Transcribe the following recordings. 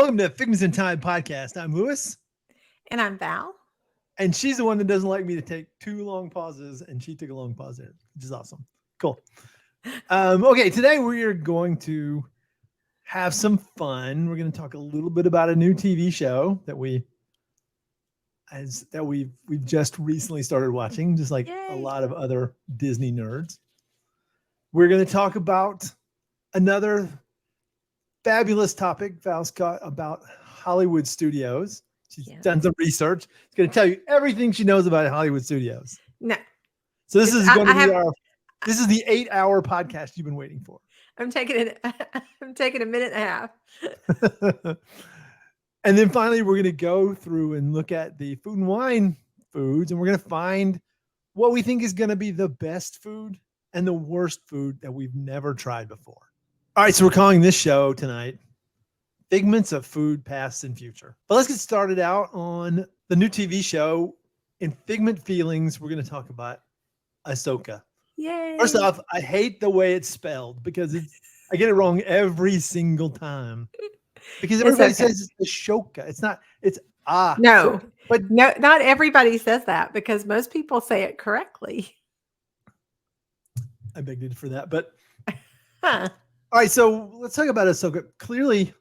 welcome to Figments and Time podcast. I'm Louis. And I'm Val. And she's the one that doesn't like me to take too long pauses, and she took a long pause there, which is awesome. Cool. Okay, today we are going to have some fun. We're going to talk a little bit about a new TV show that we've just recently started watching, just like a lot of other Disney nerds. We're going to talk about another fabulous topic Val's got about Hollywood studios. She's done some research. She's going to tell you everything she knows about Hollywood studios. No. So this is going to be this is the 8-hour podcast you've been waiting for. I'm taking a minute and a half. And then finally, we're going to go through and look at the food and wine foods, and we're going to find what we think is going to be the best food and the worst food that we've never tried before. All right, so we're calling this show tonight Figments of Food, Past and Future. But let's get started out on the new TV show. In Figment Feelings, we're going to talk about Ahsoka. Yay. First off, I hate the way it's spelled because I get it wrong every single time. Because everybody says it's Ashoka. It's not, it's No, but no, not everybody says that because most people say it correctly. I beg to differ that, but all right, so let's talk about Ahsoka. Clearly,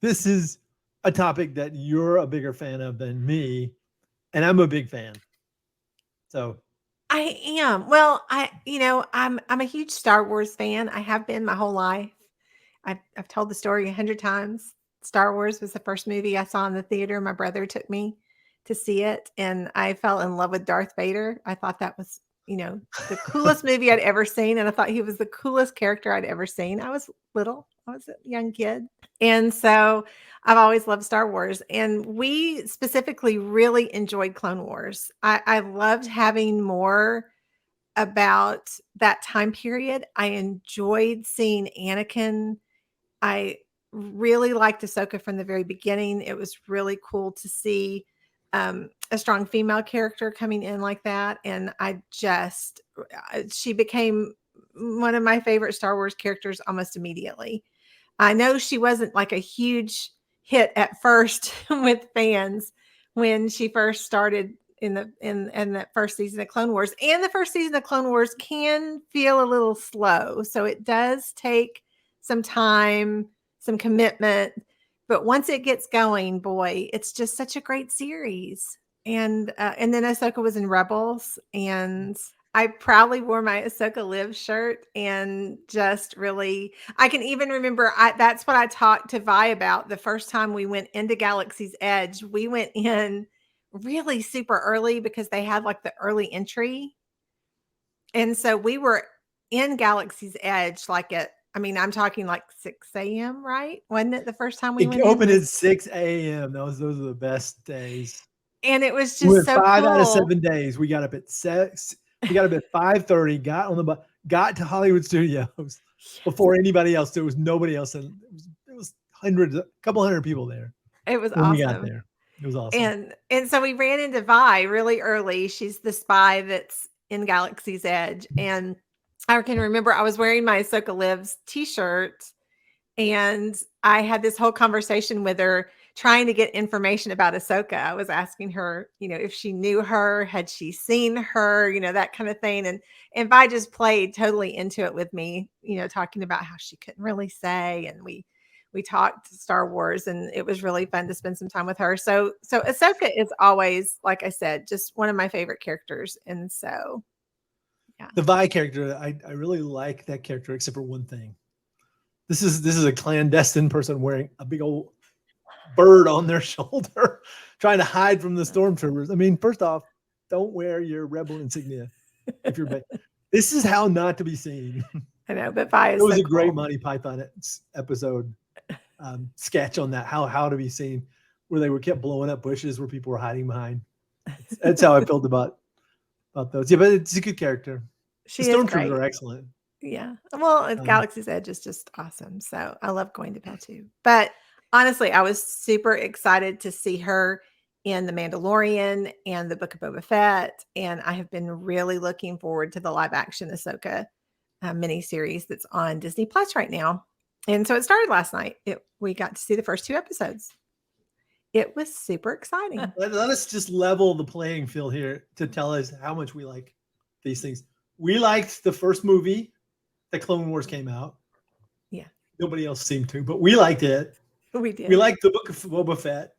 this is a topic that you're a bigger fan of than me, and I'm a big fan. So I am. Well, I'm a huge Star Wars fan. I have been my whole life. I've told the story 100 times. Star Wars was the first movie I saw in the theater. My brother took me to see it, and I fell in love with Darth Vader. I thought that was, the coolest movie I'd ever seen, and I thought he was the coolest character I'd ever seen. I was little. I was a young kid. And so I've always loved Star Wars. And we specifically really enjoyed Clone Wars. I loved having more about that time period. I enjoyed seeing Anakin. I really liked Ahsoka from the very beginning. It was really cool to see a strong female character coming in like that. And she became one of my favorite Star Wars characters almost immediately. I know she wasn't like a huge hit at first with fans when she first started in that first season of Clone Wars. And the first season of Clone Wars can feel a little slow. So it does take some time, some commitment. But once it gets going, boy, it's just such a great series. And then Ahsoka was in Rebels, and I proudly wore my Ahsoka Lives shirt, and just really, I can even remember that's what I talked to Vi about the first time we went into Galaxy's Edge. We went in really super early because they had like the early entry. And so we were in Galaxy's Edge I'm talking like 6 a.m., right? Wasn't it the first time we went in? It opened at 6 a.m. Those are the best days. And it was just so 5 cool. out of 7 days. We got up at 6. We got up at 5:30. Got on the bus. Got to Hollywood Studios before anybody else. There was nobody else, and it was a couple hundred people there. It was awesome. We got there. It was awesome. And so we ran into Vi really early. She's the spy that's in Galaxy's Edge, and I can remember I was wearing my Ahsoka Lives t-shirt, and I had this whole conversation with her trying to get information about Ahsoka. I was asking her, if she knew her, had she seen her, that kind of thing. And Vi just played totally into it with me, talking about how she couldn't really say. And we talked Star Wars, and it was really fun to spend some time with her. So Ahsoka is always, like I said, just one of my favorite characters. And so, yeah. The Vi character, I really like that character, except for one thing. This is a clandestine person wearing a big old bird on their shoulder, trying to hide from the stormtroopers. I mean, first off, don't wear your rebel insignia if you're bad. This is how not to be seen. I know, but Vi is it was so a great cool. Monty Python episode sketch on that, how to be seen, where they kept blowing up bushes where people were hiding behind. That's how I felt about those. Yeah, but it's a good character. The stormtroopers are excellent. Yeah. Well, Galaxy's Edge is just awesome. So I love going to Batuu. But honestly, I was super excited to see her in The Mandalorian and the Book of Boba Fett. And I have been really looking forward to the live action Ahsoka miniseries that's on Disney Plus right now. And so it started last night. We got to see the first 2 episodes. It was super exciting. Let us just level the playing field here to tell us how much we like these things. We liked the first movie that Clone Wars came out. Yeah. Nobody else seemed to, but we liked it. We did. We liked the Book of Boba Fett.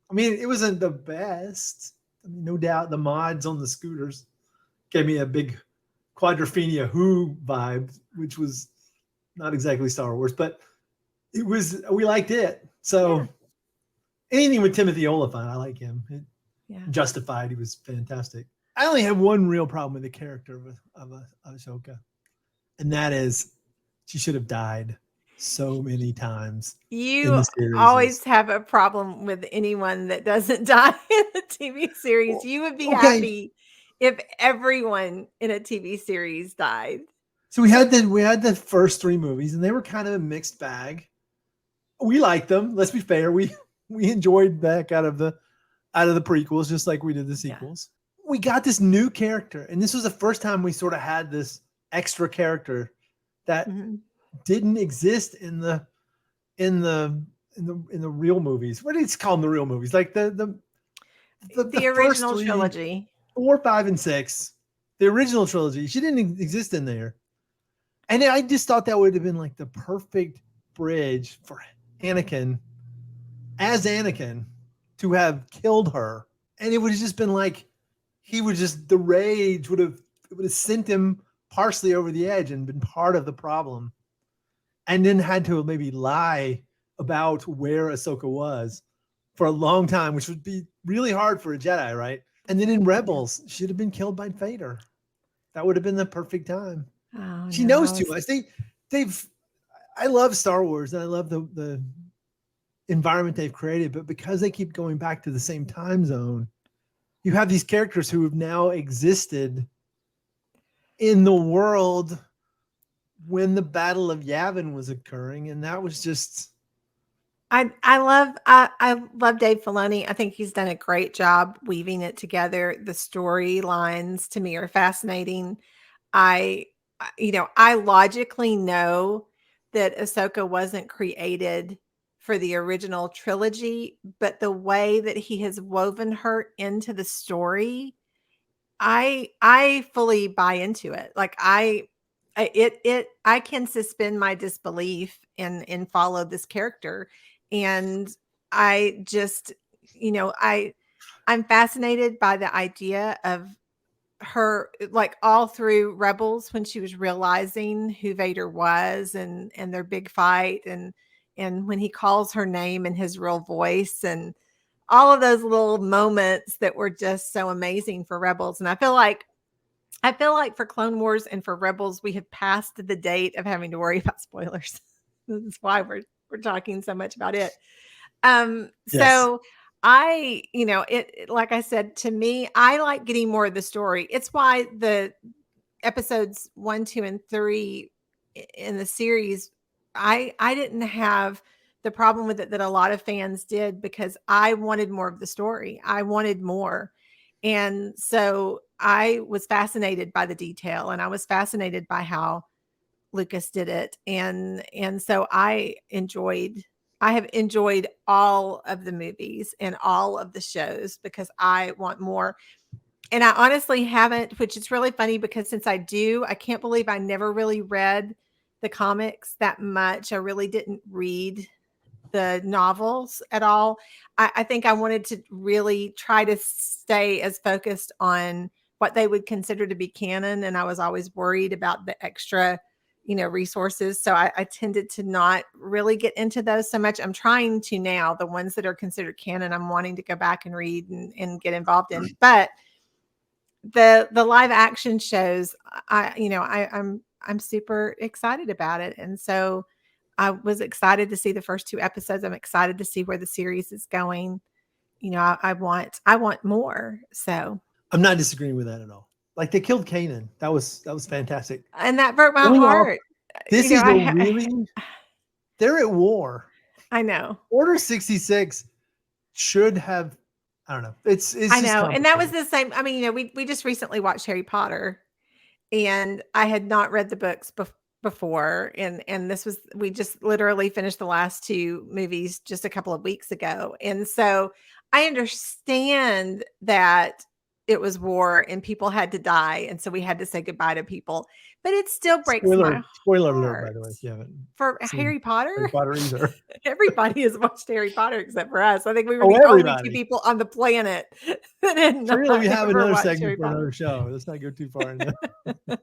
I mean, it wasn't the best. I mean, no doubt the mods on the scooters gave me a big Quadrophenia Who vibe, which was not exactly Star Wars, but we liked it. So anything with Timothy Oliphant, I like him. Justified, he was fantastic. I only have one real problem with the character of Ahsoka, and that is she should have died so many times. You always have a problem with anyone that doesn't die in a TV series. You would be happy if everyone in a TV series died. So we had the first 3 movies, and they were kind of a mixed bag. We liked them. Let's be fair. We enjoyed back out of the prequels, just like we did the sequels. Yeah. We got this new character, and this was the first time we sort of had this extra character that didn't exist in the real movies. What do you call them, the real movies? Like the original first 3, trilogy, 4, 5, and 6. The original trilogy. She didn't exist in there. And I just thought that would have been like the perfect bridge for Anakin, as Anakin, to have killed her. And it would have just been like, the rage would have sent him partially over the edge and been part of the problem. And then had to maybe lie about where Ahsoka was for a long time, which would be really hard for a Jedi, right? And then in Rebels, she'd have been killed by Vader. That would have been the perfect time. Oh, she knows too much. I love Star Wars and I love the environment they've created, but because they keep going back to the same time zone, you have these characters who have now existed in the world when the Battle of Yavin was occurring, and that was just. I love Dave Filoni. I think he's done a great job weaving it together. The storylines to me are fascinating. I logically know that Ahsoka wasn't created for the original trilogy, but the way that he has woven her into the story, I fully buy into it. Like I can suspend my disbelief and follow this character. And I just, I'm fascinated by the idea of her, like all through Rebels, when she was realizing who Vader was and their big fight and when he calls her name in his real voice and all of those little moments that were just so amazing for Rebels. And I feel like for Clone Wars and for Rebels, we have passed the date of having to worry about spoilers. This is why we're talking so much about it. Yes. So it like I said, to me, I like getting more of the story. It's why the episodes 1, 2, and 3 in the series, I didn't have the problem with it that a lot of fans did, because I wanted more of the story. I wanted more. And so I was fascinated by the detail, and I was fascinated by how Lucas did it. And so I have enjoyed all of the movies and all of the shows because I want more. And I honestly haven't, which is really funny because since I can't believe I never really read the comics that much. I really didn't read the novels at all. I think I wanted to really try to stay as focused on what they would consider to be canon. And I was always worried about the extra, resources. So I tended to not really get into those so much. I'm trying to now, the ones that are considered canon, I'm wanting to go back and read and get involved in. But the live action shows, I'm super excited about it. And so I was excited to see the first 2 episodes. I'm excited to see where the series is going. I want more. So I'm not disagreeing with that at all. Like they killed Kanan. That was fantastic. And that broke my heart. This is they're at war. I know. Order 66 should have, I don't know. It's I know. And that was the same. I mean, we just recently watched Harry Potter, and I had not read the books before, and this was, we just literally finished the last two movies just a couple of weeks ago. And so I understand that it was war and people had to die, and so we had to say goodbye to people, but it still breaks my Spoiler alert, by heart. the way, if you haven't For seen Harry Potter? Harry Potter either. Everybody has watched Harry Potter except for us. I think we were Oh, the only two everybody. people on the planet that had not Surely we have ever another watched segment Harry for another Potter. show. Let's not go too far into it.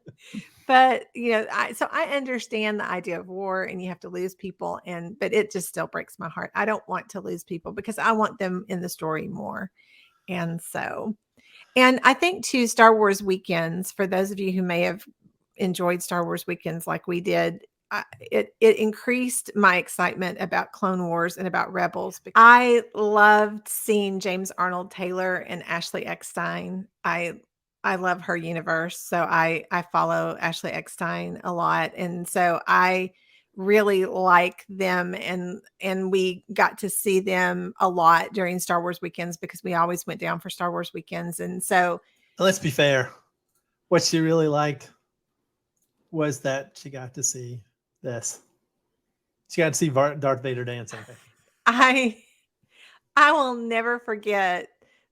But so I understand the idea of war and you have to lose people, but it just still breaks my heart. I don't want to lose people because I want them in the story more. And I think too, Star Wars weekends, for those of you who may have enjoyed Star Wars weekends like we did, it increased my excitement about Clone Wars and about Rebels. I loved seeing James Arnold Taylor and Ashley Eckstein. I love her universe, so I follow Ashley Eckstein a lot, and so I really like them, and we got to see them a lot during Star Wars weekends because we always went down for Star Wars weekends. And so let's be fair. What she really liked was that she got to see this. She got to see Darth Vader dancing. I will never forget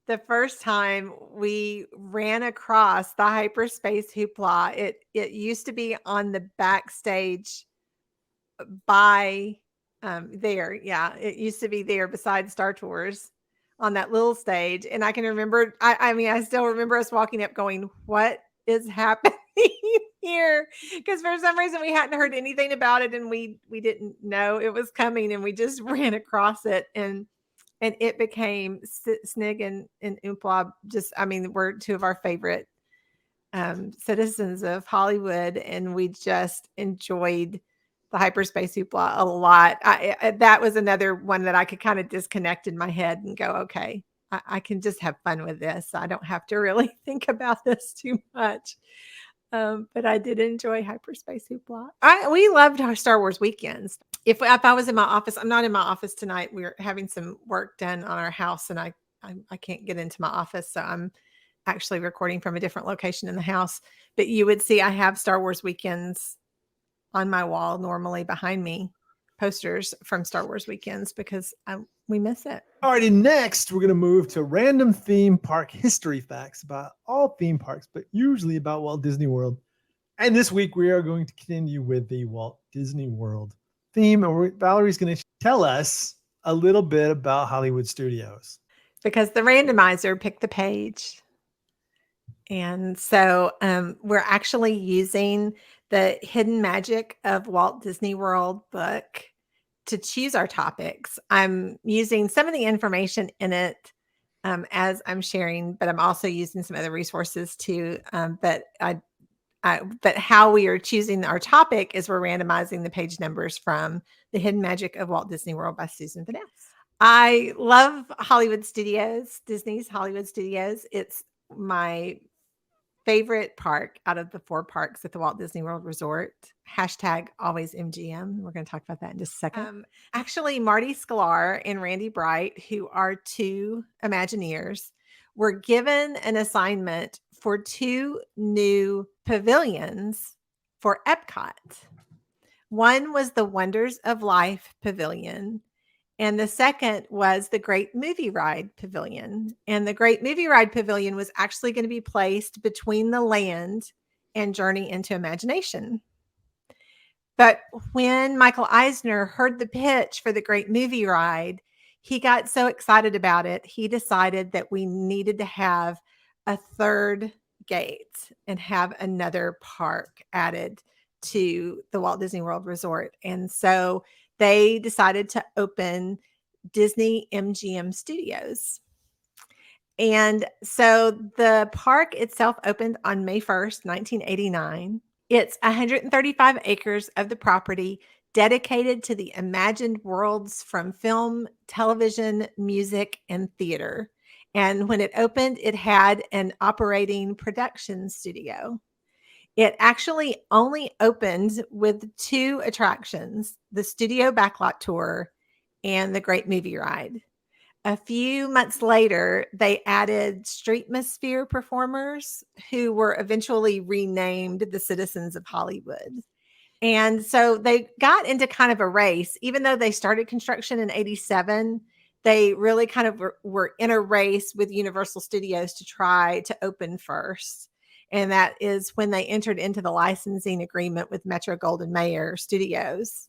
the first time we ran across the hyperspace hoopla. It used to be on the backstage by there. Yeah, it used to be there beside Star Tours on that little stage. And I can remember, I mean, I still remember us walking up going, what is happening here? Because for some reason we hadn't heard anything about it, and we didn't know it was coming, and we just ran across it, and it became Snig and Oompa. Just, I mean, we're two of our favorite citizens of Hollywood, and we just enjoyed the hyperspace hoopla a lot. That was another one that I could kind of disconnect in my head and go, okay, I can just have fun with this. I don't have to really think about this too much. But I did enjoy hyperspace hoopla. We loved our Star Wars weekends. If I was in my office, I'm not in my office tonight. We're having some work done on our house, and I can't get into my office, so I'm actually recording from a different location in the house. But you would see I have Star Wars weekends on my wall normally behind me, posters from Star Wars weekends, because we miss it. All righty, next we're going to move to random theme park history facts about all theme parks, but usually about Walt Disney World. And this week we are going to continue with the Walt Disney World theme, and Valerie's going to tell us a little bit about Hollywood Studios. Because the randomizer picked the page. And so we're actually using the Hidden Magic of Walt Disney World book to choose our topics. I'm using some of the information in it as I'm sharing, but I'm also using some other resources too. But how we are choosing our topic is we're randomizing the page numbers from The Hidden Magic of Walt Disney World by Susan Vaness. I love Hollywood Studios, Disney's Hollywood Studios. It's my favorite park out of the 4 parks at the Walt Disney World Resort. Hashtag always MGM. We're going to talk about that in just a second. Actually, Marty Sklar and Randy Bright, who are 2 Imagineers, were given an assignment for 2 new pavilions for Epcot. One was the Wonders of Life Pavilion, and the second was the Great Movie Ride Pavilion. And the Great Movie Ride Pavilion was actually going to be placed between the land and Journey into Imagination. But when Michael Eisner heard the pitch for the Great Movie Ride, he got so excited about it, he decided that we needed to have a 3rd gate and have another park added to the Walt Disney World Resort. And so they decided to open Disney MGM Studios. And so the park itself opened on May 1st, 1989. It's 135 acres of the property dedicated to the imagined worlds from film, television, music, and theater. And when it opened, it had an operating production studio. It actually only opened with 2 attractions, the Studio Backlot Tour and the Great Movie Ride. A few months later, they added Streetmosphere performers who were eventually renamed the Citizens of Hollywood. And so they got into kind of a race, even though they started construction in 87. They really kind of were in a race with Universal Studios to try to open first. And that is when they entered into the licensing agreement with Metro Goldwyn Mayer Studios.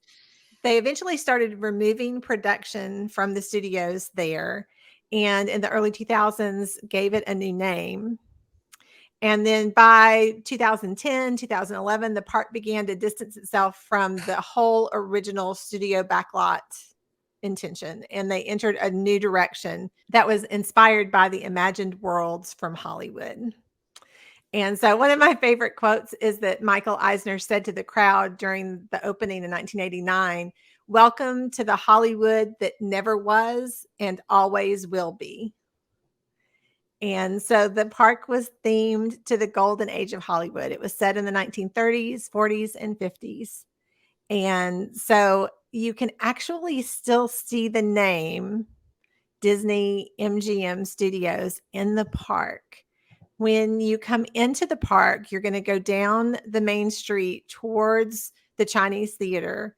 They eventually started removing production from the studios there, and in the early 2000s gave it a new name. And then by 2010, 2011, the park began to distance itself from the whole original studio backlot intention. And they entered a new direction that was inspired by the imagined worlds from Hollywood. And so one of my favorite quotes is that Michael Eisner said to the crowd during the opening in 1989, "Welcome to the Hollywood that never was and always will be." And so the park was themed to the golden age of Hollywood. It was set in the 1930s, 40s, and 50s. And so you can actually still see the name Disney MGM Studios in the park. When you come into the park, you're going to go down the main street towards the Chinese Theater.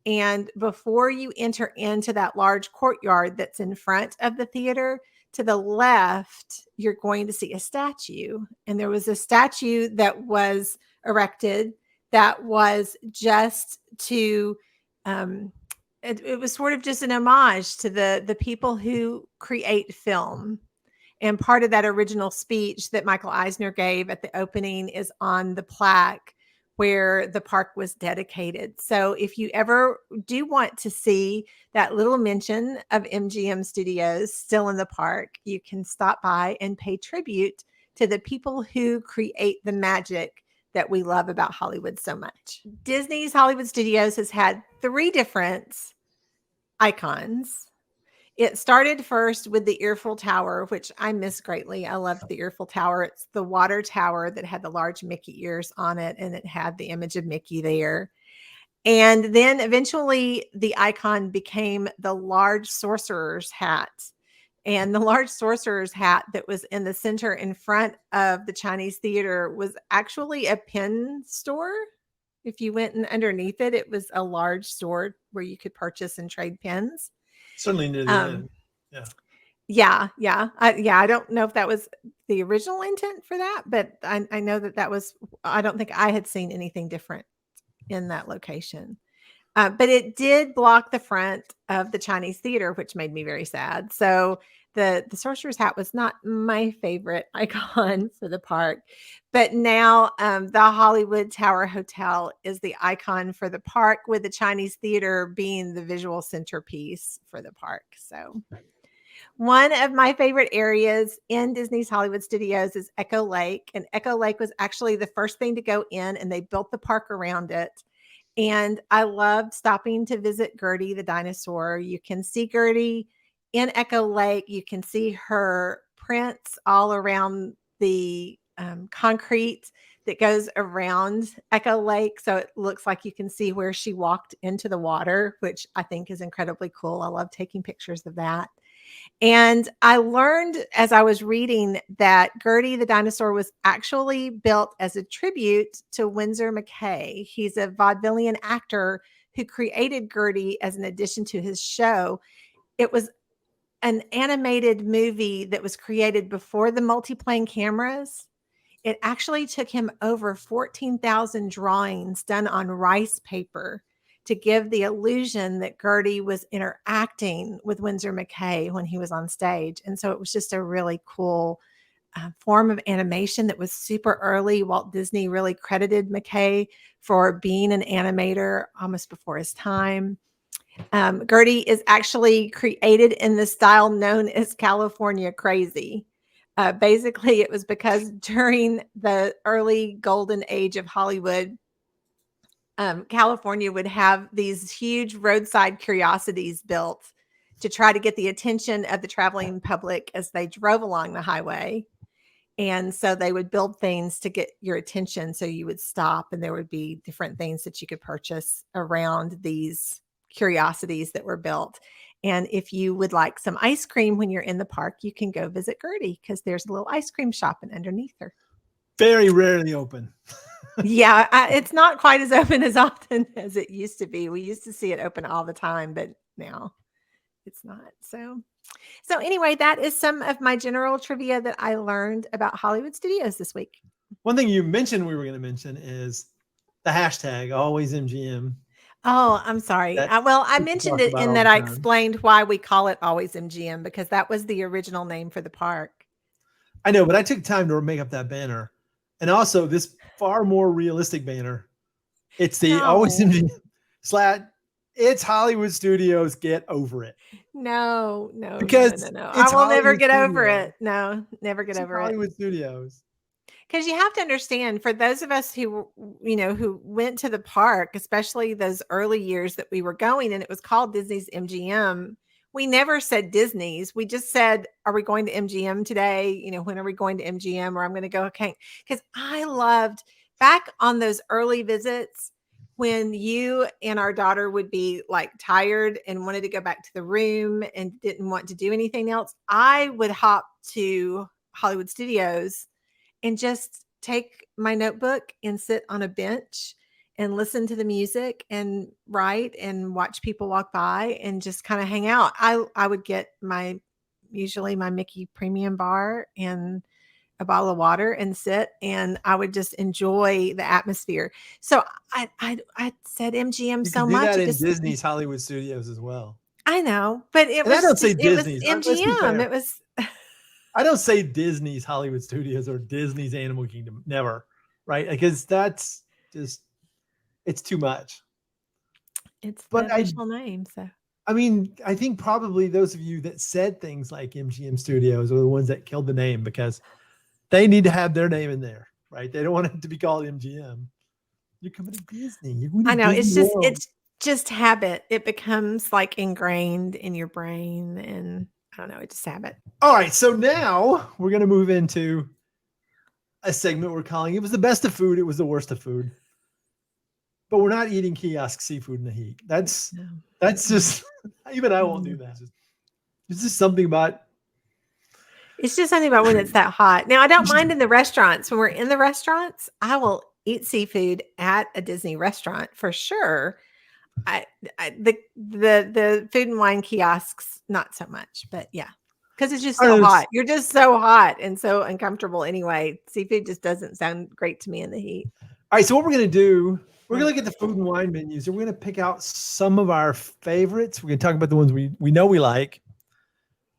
And before you enter into that large courtyard that's in front of the theater, to the left, you're going to see a statue. And there was a statue that was erected that was just to, it was sort of just an homage to the people who create film. And part of that original speech that Michael Eisner gave at the opening is on the plaque where the park was dedicated. So if you ever do want to see that little mention of MGM Studios still in the park, you can stop by and pay tribute to the people who create the magic that we love about Hollywood so much. Disney's Hollywood Studios has had 3 different icons. It started first with the Eiffel Tower, which I miss greatly. I loved the Eiffel Tower. It's the water tower that had the large Mickey ears on it, and it had the image of Mickey there. And then eventually the icon became the large sorcerer's hat. And the large sorcerer's hat that was in the center in front of the Chinese Theater was actually a pen store. If you went in underneath it, it was a large store where you could purchase and trade pens. Certainly near the end. Yeah. I don't know if that was the original intent for that, but I know that was, I don't think I had seen anything different in that location. But it did block the front of the Chinese Theater, which made me very sad. So the sorcerer's hat was not my favorite icon for the park. But now the Hollywood Tower Hotel is the icon for the park, with the Chinese Theater being the visual centerpiece for the park. So one of my favorite areas in Disney's Hollywood Studios is Echo Lake. And Echo Lake was actually the first thing to go in, and they built the park around it. And I loved stopping to visit Gertie the dinosaur. You can see Gertie in Echo Lake. You can see her prints all around the concrete that goes around Echo Lake. So it looks like you can see where she walked into the water, which I think is incredibly cool. I love taking pictures of that. And I learned as I was reading that Gertie the dinosaur was actually built as a tribute to Winsor McCay. He's a vaudevillian actor who created Gertie as an addition to his show. It was an animated movie that was created before the multiplane cameras. It actually took him over 14,000 drawings done on rice paper to give the illusion that Gertie was interacting with Winsor McCay when he was on stage. And so it was just a really cool form of animation that was super early. Walt Disney really credited McCay for being an animator almost before his time. Gertie is actually created in the style known as California Crazy. Basically, it was because during the early golden age of Hollywood, California would have these huge roadside curiosities built to try to get the attention of the traveling public as they drove along the highway. And so they would build things to get your attention. So you would stop, and there would be different things that you could purchase around these curiosities that were built. And if you would like some ice cream when you're in the park, you can go visit Gertie because there's a little ice cream shop underneath her. Very rarely open. Yeah, it's not quite as open as often as it used to be. We used to see it open all the time, but now it's not. So anyway, that is some of my general trivia that I learned about Hollywood Studios this week. One thing you mentioned we were going to mention is the hashtag always MGM Oh, I'm sorry. that Well, I people mentioned talk it about in all that the I time. explained why we call it always MGM because that was the original name for the park. I know, but I took time to make up that banner. And also this far more realistic banner. It's the always No, MGM slat. It's Hollywood Studios. Get over it. no, no, no, no, no, Because no. I it's will never Hollywood get over Studios. it. No, never get It's over it. Hollywood Studios. Because you have to understand, for those of us who went to the park, especially those early years that we were going, and it was called Disney's MGM. We never said Disney's. We just said, "Are we going to MGM today? When are we going to MGM?" Or I'm going to go. Okay, because I loved back on those early visits when you and our daughter would be like tired and wanted to go back to the room and didn't want to do anything else. I would hop to Hollywood Studios and just take my notebook and sit on a bench and listen to the music and write and watch people walk by and just kind of hang out. I would get usually my Mickey premium bar and a bottle of water and sit, and I would just enjoy the atmosphere. So I said MGM You so can do much. that It in just Disney's Hollywood Studios as well. I know, but And I don't say it was Disney's. Let's be MGM. fair. It was I don't say Disney's Hollywood Studios or Disney's Animal Kingdom. Never. Right? Because that's just it's too much. it's the But official name. So I mean, I think probably those of you that said things like MGM Studios are the ones that killed the name because they need to have their name in there, right? They don't want it to be called MGM. You're coming to Disney. You're going to I know Disney World. it's just habit. It becomes like ingrained in your brain, and I don't know, it's just habit. All right, so now we're going to move into a segment we're calling "It was the best of food, it was the worst of food." But we're not eating kiosk seafood in the heat. That's No. just even I won't do that. It's just something about It's just something about when it's that hot. Now, I don't mind in the restaurants. When we're in the restaurants, I will eat seafood at a Disney restaurant for sure. I, the food and wine kiosks, not so much, but yeah, because it's just I so don't know, hot. You're just so hot and so uncomfortable anyway. Seafood just doesn't sound great to me in the heat. all right, so what we're going to do, we're going to look at the food and wine menus and we're going to pick out some of our favorites. We're going to talk about the ones we know we like.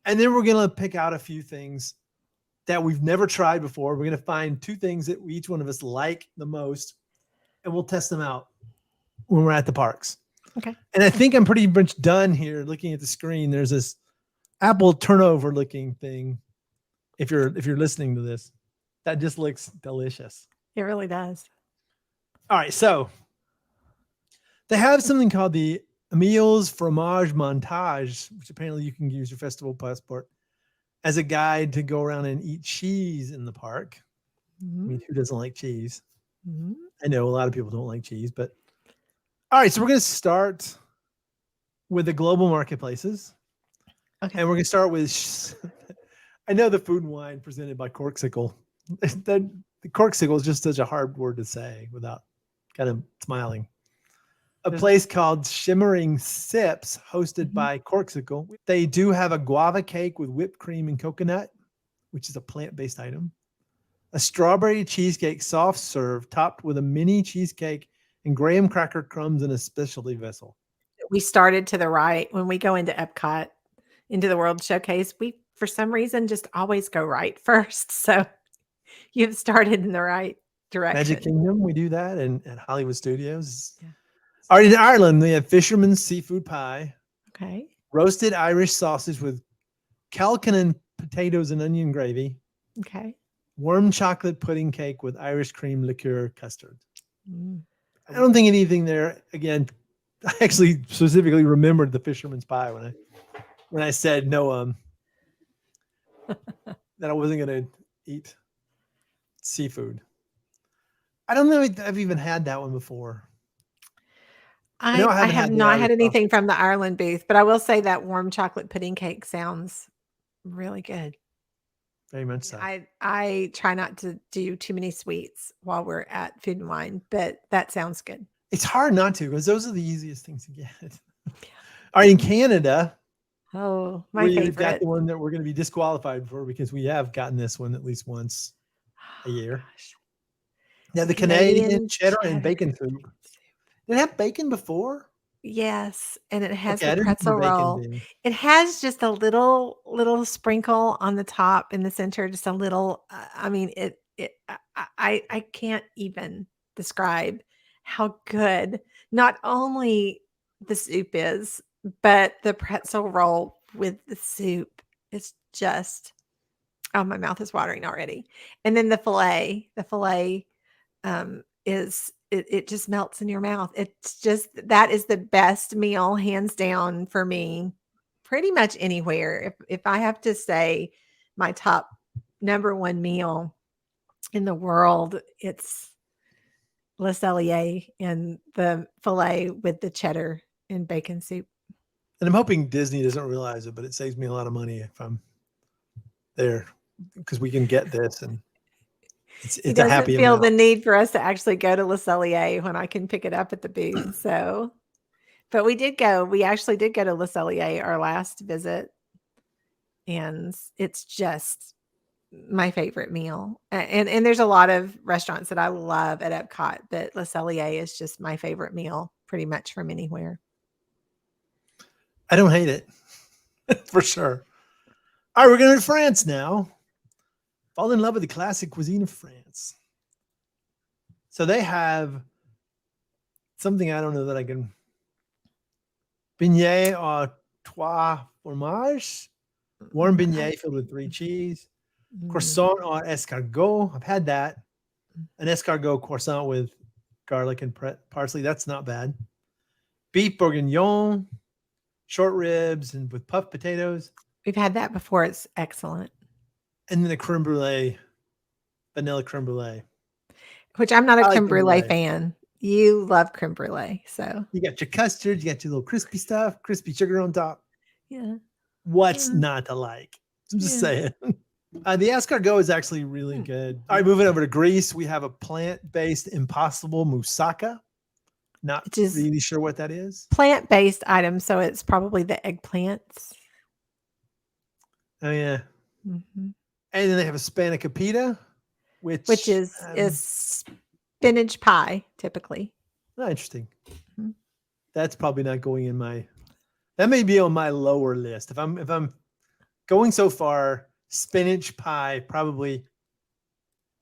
And then we're going to pick out a few things that we've never tried before. We're going to find two things that each one of us like the most, and we'll test them out when we're at the parks. Okay. And I think I'm pretty much done here looking at the screen. There's this apple turnover looking thing. If you're listening to this, that just looks delicious. It really does. All right, so they have something called the Emil's Fromage Montage, which apparently you can use your festival passport as a guide to go around and eat cheese in the park. Mm-hmm. I mean, who doesn't like cheese? Mm-hmm. I know a lot of people don't like cheese, but all right, so we're going to start with the global marketplaces. Okay. And we're going to start with, I know the food and wine presented by Corksicle. The Corksicle is just such a hard word to say without kind of smiling. A place called Shimmering Sips, hosted by Corksicle. They do have a guava cake with whipped cream and coconut, which is a plant-based item. A strawberry cheesecake soft serve topped with a mini cheesecake and graham cracker crumbs in a specialty vessel. We started to the right when we go into Epcot, into the World Showcase. We, for some reason, just always go right first. So you've started in the right direction. Magic Kingdom, we do that, and at Hollywood Studios. Yeah. All right, in Ireland, we have Fisherman's Seafood Pie. Okay. Roasted Irish sausage with Calcanon potatoes and onion gravy. Okay. Warm chocolate pudding cake with Irish cream liqueur custard. Mm. I don't think anything there. Again, I actually specifically remembered the Fisherman's Pie when I said no, that I wasn't going to eat seafood. I don't know if I've even had that one before. I have not had anything from the Ireland booth, but I will say that warm chocolate pudding cake sounds really good. Very much so. I try not to do too many sweets while we're at Food and Wine, but that sounds good. It's hard not to because those are the easiest things to get. All right, in Canada, Oh, my we've got favorite. the one that we're going to be disqualified for because we have gotten this one at least once a Oh year. gosh. Now, the Canadian Canadian cheddar and cheddar bacon soup. Did it have bacon before? Yes, and it has Okay, the I didn't pretzel remember bacon roll. being. It has just a little sprinkle on the top in the center, just a little, I mean, I can't even describe how good not only the soup is, but the pretzel roll with the soup is just, oh, my mouth is watering already. And then the filet is it just melts in your mouth. It's just that is the best meal hands down for me pretty much anywhere. If I have to say my top number one meal in the world, it's Le Cellier and the filet with the cheddar and bacon soup. And I'm hoping Disney doesn't realize it, but it saves me a lot of money if I'm there because we can get this and He it's a doesn't happy feel amount. the need for us to actually go to Le Cellier when I can pick it up at the booth. So, but we did go. We actually did go to Le Cellier our last visit, and it's just my favorite meal. And there's a lot of restaurants that I love at Epcot, but Le Cellier is just my favorite meal pretty much from anywhere. I don't hate it for sure. All right, we're going to France now. Fall in love with the classic cuisine of France. So they have something I don't know that I can. Beignet au trois fromage, warm beignet filled with 3 cheese, croissant au escargot. I've had that. An escargot croissant with garlic and parsley. That's not bad. Beef bourguignon, short ribs, and with puffed potatoes. We've had that before. It's excellent. And then a creme brulee, vanilla creme brulee. Which I'm not a I like creme creme brulee brulee. fan. You love creme brulee, so You got your custard, you got your little crispy stuff, crispy sugar on top. yeah, What's yeah, not to like? I'm just yeah. saying. The escargot is actually really good. All right, moving over to Greece, we have a plant-based impossible moussaka. Not Which is really sure what that is. plant-based item, so it's probably the eggplants. Oh yeah. Mhm. And then they have a spanakopita, Which is spinach pie, typically. interesting. Mhm. That's probably not going in my. That may be on my lower list. If I'm going so far, spinach pie probably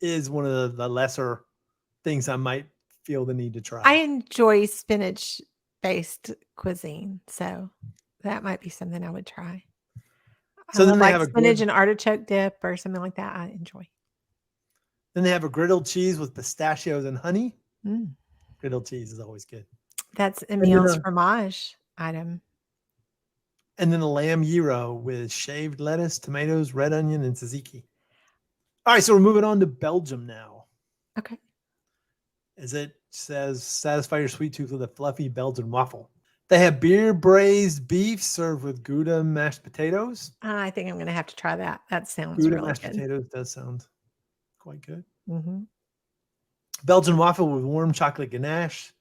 is one of the lesser things I might feel the need to try. I enjoy spinach-based cuisine, so that might be something I would try. So I then love, they like, have a spinach and artichoke dip or something like that, I enjoy. Then they have a griddled cheese with pistachios and honey. Mm. Griddled cheese is always good. That's And then Emil's fromage item. and then a lamb gyro with shaved lettuce, tomatoes, red onion, and tzatziki. All right, so we're moving on to Belgium now. Okay. As it says, satisfy your sweet tooth with a fluffy Belgian waffle. They have beer braised beef served with Gouda mashed potatoes. I think I'm gonna have to try that. That sounds Gouda really mashed good. potatoes does sound quite good. Mhm. Belgian waffle with warm chocolate ganache.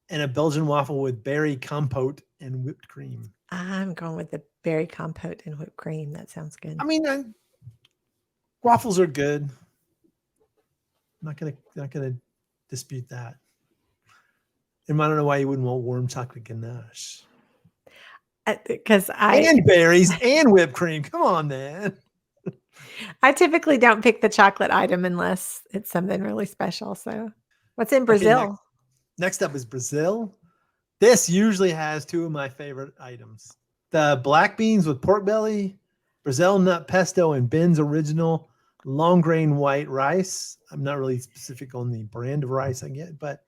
And a Belgian waffle with berry compote and whipped cream. I'm going with the berry compote and whipped cream. That sounds good. I mean, waffles are good. Not gonna dispute that. And I don't know why you wouldn't want warm chocolate ganache. Because And berries and whipped cream. Come on, man. I typically don't pick the chocolate item unless it's something really special. So, what's in Brazil? Okay, next up is Brazil. This usually has 2 of my favorite items. The black beans with pork belly, Brazil nut pesto, and Ben's original long grain white rice. I'm not really specific on the brand of rice I get, but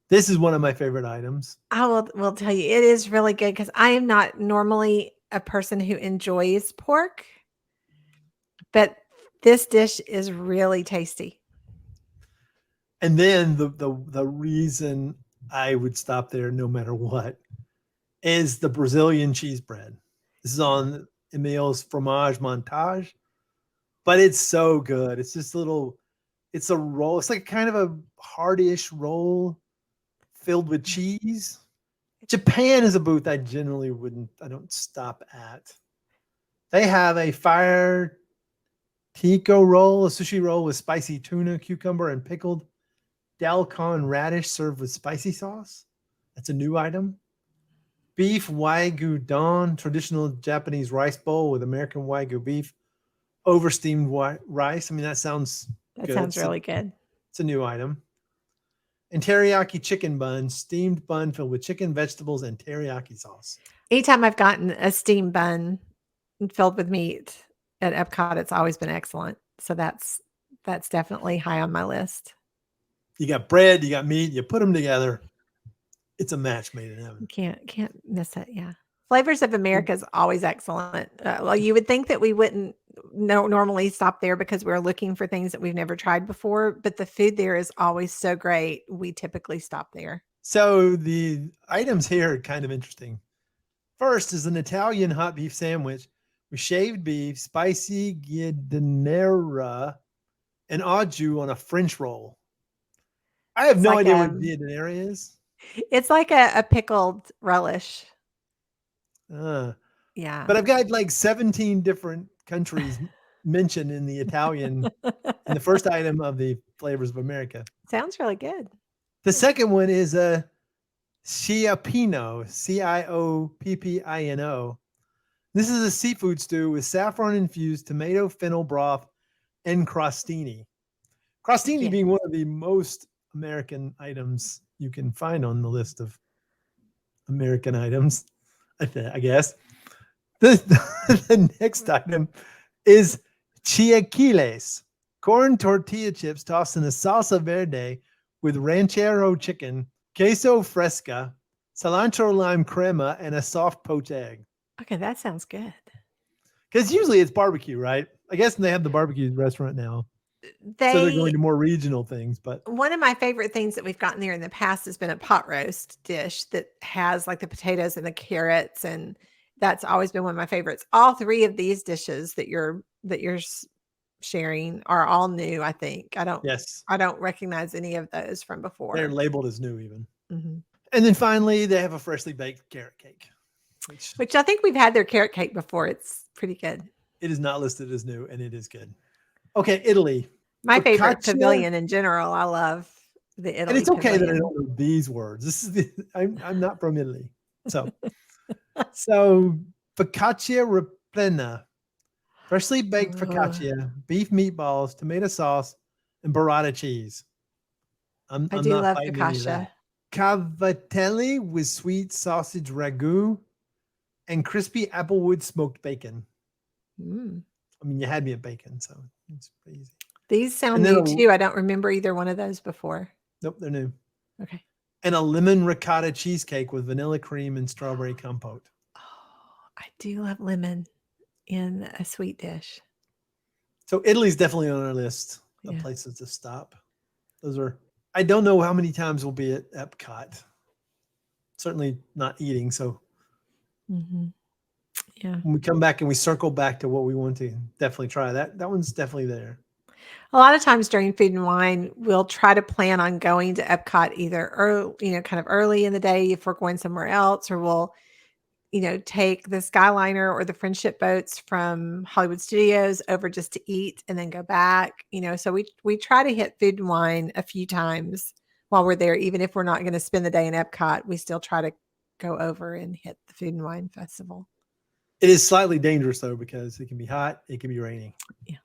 this is one of my favorite items. I will tell you, it is really good because I am not normally a person who enjoys pork, but this dish is really tasty. And then the reason I would stop there no matter what is the Brazilian cheese bread. This is on Emil's Fromage Montage. but it's so good. It's just a little, it's a roll. It's like kind of a hardish roll filled with cheese. Japan is a booth I generally I don't stop at. They have a fire tiko roll, a sushi roll with spicy tuna, cucumber, and pickled dalcon radish served with spicy sauce. That's a new item. Beef wagyu don, traditional Japanese rice bowl with American wagyu beef, oversteamed rice. I mean, that sounds That good. sounds really good. It's a new item. And teriyaki chicken bun, steamed bun filled with chicken, vegetables, and teriyaki sauce. Anytime I've gotten a steamed bun filled with meat at Epcot, it's always been excellent. So that's definitely high on my list. You got bread, you got meat, you put them together. It's a match made in heaven. Can't miss it. Yeah. Flavors of America is always excellent. Well, you would think that we wouldn't normally stop there because we're looking for things that we've never tried before, but the food there is always so great. We typically stop there. So the items here are kind of interesting. First is an Italian hot beef sandwich with shaved beef, spicy giardiniera, and au jus on a French roll. I have no idea what giardiniera is. It's like a pickled relish. Yeah. But I've got like 17 different countries mentioned in the Italian in the first item of the Flavors of America. Sounds really good. The second one is a Cioppino, Cioppino. This is a seafood stew with saffron-infused tomato fennel broth and crostini. Crostini being one of the most American items you can find on the list of American items, I guess. The next item is chilaquiles, corn tortilla chips tossed in a salsa verde with ranchero chicken, queso fresca, cilantro lime crema, and a soft poached egg. Okay, that sounds good. Because usually it's barbecue, right? I guess they have the barbecue restaurant now. So they're going to more regional things. But one of my favorite things that we've gotten there in the past has been a pot roast dish that has like the potatoes and the carrots, and that's always been one of my favorites. All three of these dishes that you're sharing are all new, I think. I don't recognize any of those from before. They're labeled as new even. Mm-hmm. And then finally, they have a freshly baked carrot cake. Which I think we've had their carrot cake before. It's pretty good. It is not listed as new, and it is good. Okay, Italy. My favorite pavilion in general. I love the Italy. And it's okay that I don't know these words. This is I'm not from Italy. So focaccia riplena, freshly baked focaccia, beef meatballs, tomato sauce, and burrata cheese. I do love focaccia. Cavatelli with sweet sausage ragu and crispy applewood smoked bacon. I mean, you had me at bacon, so it's pretty easy. These sound new too. I don't remember either one of those before. Nope, they're new. Okay. And a lemon ricotta cheesecake with vanilla cream and strawberry compote. Oh, I do love lemon in a sweet dish. So Italy's definitely on our list of places to stop. I don't know how many times we'll be at Epcot. Certainly not eating, so yeah. When we come back and we circle back to what we want to definitely try, that one's definitely there. A lot of times during Food and Wine, we'll try to plan on going to Epcot either early, kind of early in the day if we're going somewhere else, or we'll, take the Skyliner or the Friendship boats from Hollywood Studios over just to eat and then go back. So we try to hit Food and Wine a few times while we're there, even if we're not going to spend the day in Epcot. We still try to go over and hit the Food and Wine Festival. It is slightly dangerous though, because it can be hot, it can be rainy. Yeah.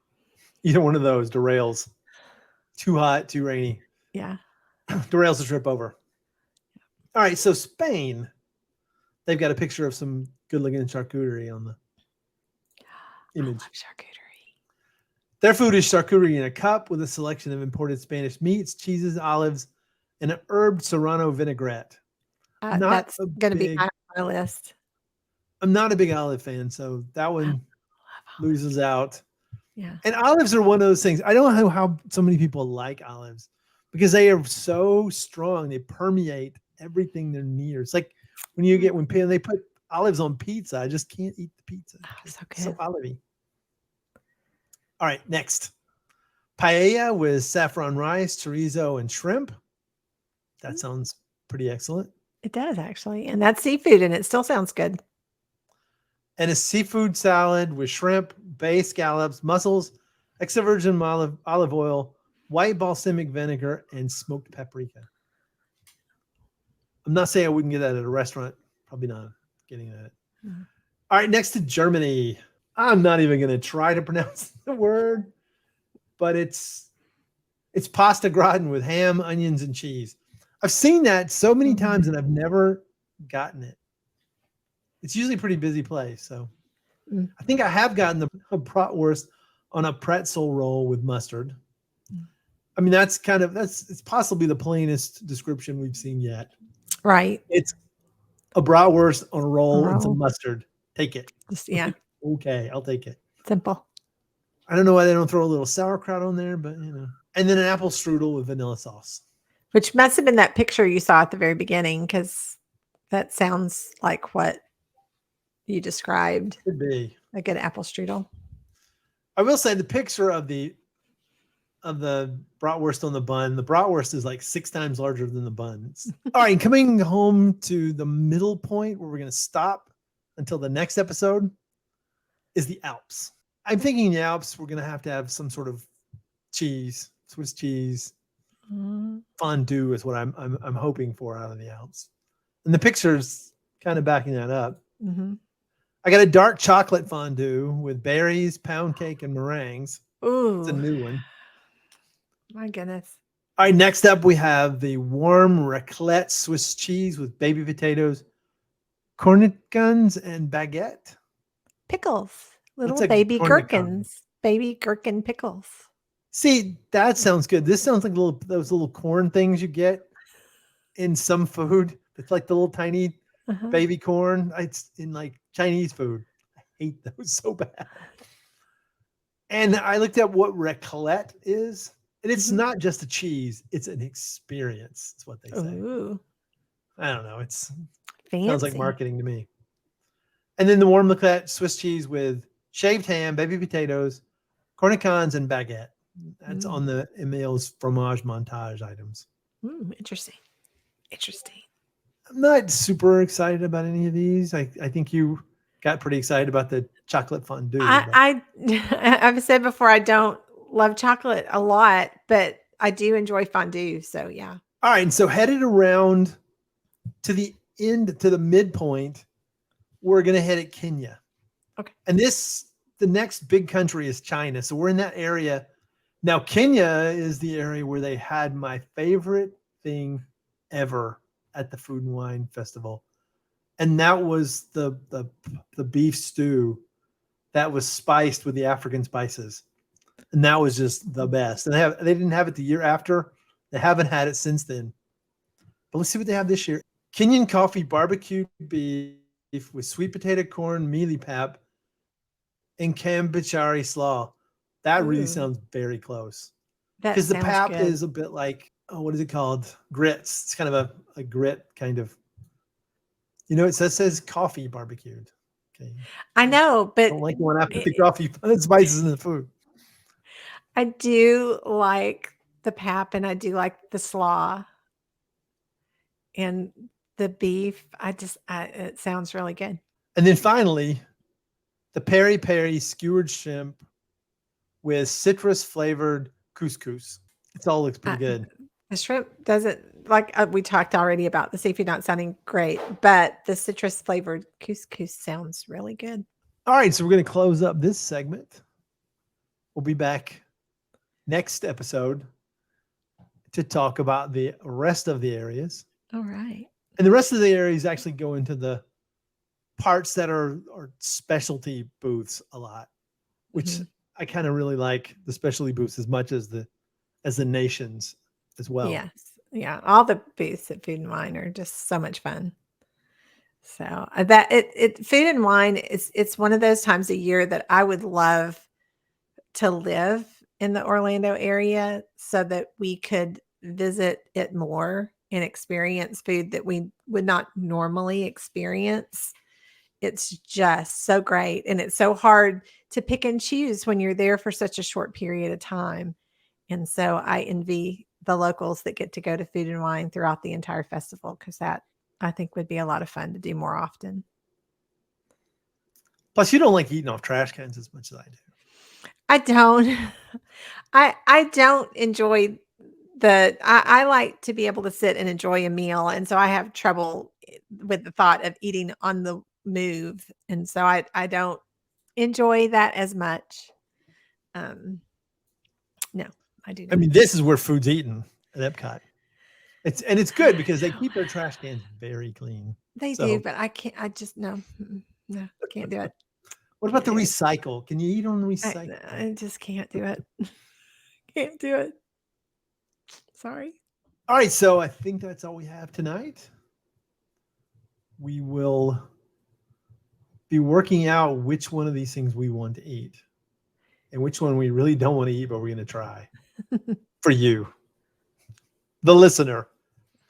Either one of those derails. Too hot, too rainy. Yeah. Derails the trip over. All right. So Spain, they've got a picture of some good looking charcuterie on the image. I love charcuterie. Their food is charcuterie in a cup with a selection of imported Spanish meats, cheeses, olives, and an herb serrano vinaigrette. That's going to be on my list. I'm not a big olive fan, so that one loses out. Yeah. And olives are one of those things. I don't know how so many people like olives because they are so strong. They permeate everything they're near. It's like when they put olives on pizza, I just can't eat the pizza. Oh, so good. So olivey. All right, next. Paella with saffron rice, chorizo, and shrimp. That sounds pretty excellent. It does actually. And that's seafood and it still sounds good. And a seafood salad with shrimp, bay scallops, mussels, extra virgin olive oil, white balsamic vinegar, and smoked paprika. I'm not saying I wouldn't get that at a restaurant. Probably not getting that. Mm. All right, next to Germany. I'm not even going to try to pronounce the word, but it's pasta gratin with ham, onions, and cheese. I've seen that so many times and I've never gotten it. It's usually a pretty busy place. So I think I have gotten the bratwurst on a pretzel roll with mustard. I mean, it's possibly the plainest description we've seen yet. Right. It's a bratwurst on a roll and some mustard. Take it. Just, yeah. Okay, I'll take it. Simple. I don't know why they don't throw a little sauerkraut on there, but And then an apple strudel with vanilla sauce. Which must have been that picture you saw at the very beginning, because that sounds like what you described. Could be a good apple strudel. I will say the picture of the bratwurst on the bun. The bratwurst is like 6 times larger than the buns. All right, coming home to the middle point where we're going to stop until the next episode is the Alps. I'm thinking the Alps we're going to have some sort of cheese, Swiss cheese. Fondue is what I'm hoping for out of the Alps. And the picture's kind of backing that up. Mm-hmm. I got a dark chocolate fondue with berries, pound cake, and meringues. Ooh. It's a new one. My goodness. All right, next up we have the warm raclette Swiss cheese with baby potatoes, cornichons, and baguette. Pickles. Little baby gherkins. Baby gherkin pickles. See, that sounds good. This sounds like those little corn things you get in some food. It's like the little tiny baby corn. It's in like Chinese food. I hate those so bad. And I looked at what raclette is. And it's not just a cheese, it's an experience. That's what they say. Ooh. I don't know. It's fancy. Sounds like marketing to me. And then the warm raclette Swiss cheese with shaved ham, baby potatoes, cornichons, and baguette. That's on the Emil's fromage montage items. Interesting. I'm not super excited about any of these. I think you got pretty excited about the chocolate fondue. I've said before, I don't love chocolate a lot, but I do enjoy fondue. So yeah. All right. And so headed around to the midpoint, we're going to head at Kenya. Okay. And the next big country is China. So we're in that area. Now, Kenya is the area where they had my favorite thing ever at the Food and Wine Festival. And that was the beef stew that was spiced with the African spices. And that was just the best. And they didn't have it the year after. They haven't had it since then. But let's see what they have this year. Kenyan coffee barbecued beef with sweet potato corn, mealy pap, and Kambuchari slaw. That really sounds very close. Because the pap is a bit like, what is it called? Grits. It's kind of a grit kind of. It says coffee barbecued. Okay. I know, but I don't like when I put the coffee spices in the food. I do like the pap and I do like the slaw and the beef. It sounds really good. And then finally, the peri peri skewered shrimp with citrus flavored couscous. It all looks pretty good. The shrimp doesn't we talked already about the seafood not sounding great, but the citrus flavored couscous sounds really good. All right, so we're going to close up this segment. We'll be back next episode to talk about the rest of the areas. All right. And the rest of the areas actually go into the parts that are specialty booths a lot, which I kind of really like the specialty booths as much as the nations as well. Yes. Yeah. All the booths at Food and Wine are just so much fun. So Food and Wine it's one of those times a year that I would love to live in the Orlando area so that we could visit it more and experience food that we would not normally experience it's just so great. And it's so hard to pick and choose when you're there for such a short period of time. And so I envy the locals that get to go to Food and Wine throughout the entire festival, because that I think would be a lot of fun to do more often. Plus, you don't like eating off trash cans as much as I do. I don't. I don't enjoy I like to be able to sit and enjoy a meal, and so I have trouble with the thought of eating on the move, and so I don't enjoy that as much. No, I do I not. mean, this is where food's eaten at Epcot. It's good because they keep their trash cans very clean. They do, but I can't. I just no, no, can't do it. What about the Can't do it. recycle? Can you eat on recycle? I just can't do it. Can't do it. Sorry. All right, so I think that's all we have tonight. We will be working out which one of these things we want to eat and which one we really don't want to eat, but we're going to try for you, the listener,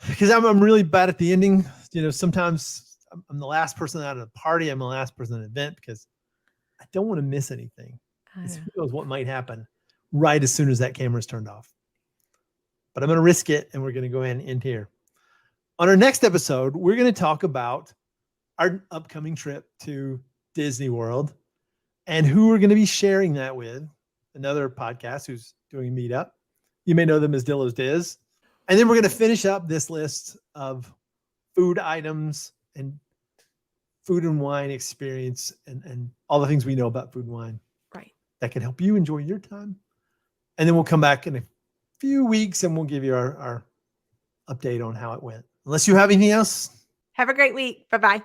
because I'm really bad at the ending. You know, sometimes I'm the last person out of the party. I'm the last person at an event because I don't want to miss anything. Who knows what might happen right as soon as that camera's turned off. But I'm going to risk it, and we're going to go ahead and end here. On our next episode, we're going to talk about our upcoming trip to Disney World and who we're going to be sharing that with. Another podcast who's doing a meetup. You may know them as Dillo's Diz. And then we're going to finish up this list of food items and food and wine experience and all the things we know about food and wine. Right. That can help you enjoy your time. And then we'll come back in a few weeks and we'll give you our update on how it went. Unless you have anything else. Have a great week. Bye-bye.